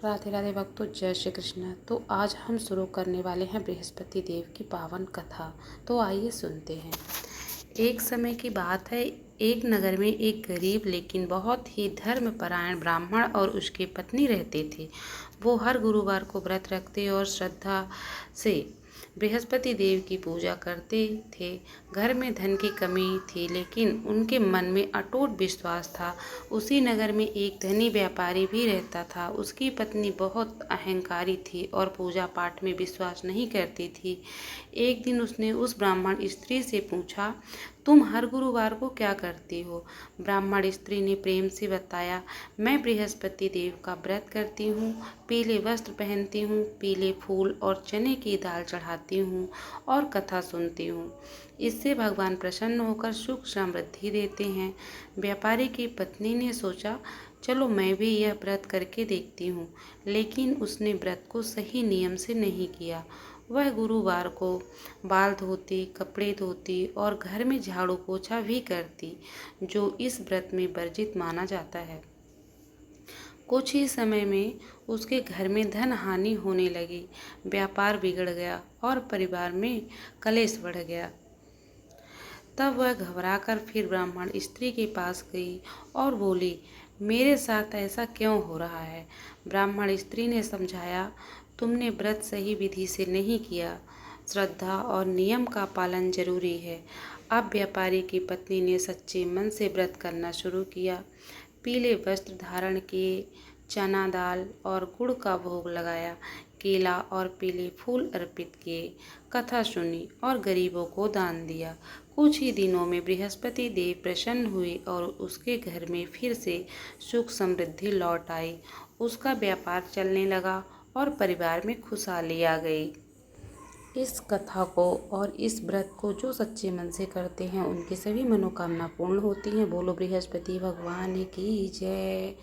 राधे राधे भक्तों, जय श्री कृष्ण। तो आज हम शुरू करने वाले हैं बृहस्पति देव की पावन कथा। तो आइए सुनते हैं। एक समय की बात है, एक नगर में एक गरीब लेकिन बहुत ही धर्मपरायण ब्राह्मण और उसकी पत्नी रहते थे। वो हर गुरुवार को व्रत रखते और श्रद्धा से बृहस्पति देव की पूजा करते थे। घर में धन की कमी थी लेकिन उनके मन में अटूट विश्वास था। उसी नगर में एक धनी व्यापारी भी रहता था। उसकी पत्नी बहुत अहंकारी थी और पूजा पाठ में विश्वास नहीं करती थी। एक दिन उसने उस ब्राह्मण स्त्री से पूछा, तुम हर गुरुवार को क्या करती हो? ब्राह्मण स्त्री ने प्रेम से बताया, मैं बृहस्पति देव का व्रत करती हूँ, पीले वस्त्र पहनती हूँ, पीले फूल और चने की दाल चढ़ाती हूँ और कथा सुनती हूँ। इससे भगवान प्रसन्न होकर सुख समृद्धि देते हैं। व्यापारी की पत्नी ने सोचा, चलो मैं भी यह व्रत करके देखती हूँ। लेकिन उसने व्रत को सही नियम से नहीं किया। वह गुरुवार को बाल धोती, कपड़े धोती और घर में झाड़ू पोछा भी करती, जो इस व्रत में वर्जित माना जाता है। कुछ ही समय में उसके घर में धन हानि होने लगी, व्यापार बिगड़ गया और परिवार में कलेश बढ़ गया। तब वह घबराकर फिर ब्राह्मण स्त्री के पास गई और बोली, मेरे साथ ऐसा क्यों हो रहा है? ब्राह्मण स्त्री ने समझाया, तुमने व्रत सही विधि से नहीं किया। श्रद्धा और नियम का पालन जरूरी है। अब व्यापारी की पत्नी ने सच्चे मन से व्रत करना शुरू किया। पीले वस्त्र धारण किए, चना दाल और गुड़ का भोग लगाया, केला और पीले फूल अर्पित किए, कथा सुनी और गरीबों को दान दिया। कुछ ही दिनों में बृहस्पति देव प्रसन्न हुए और उसके घर में फिर से सुख समृद्धि लौट आई। उसका व्यापार चलने लगा और परिवार में खुशहाली आ गई। इस कथा को और इस व्रत को जो सच्चे मन से करते हैं उनकी सभी मनोकामना पूर्ण होती हैं। बोलो बृहस्पति भगवान की जय।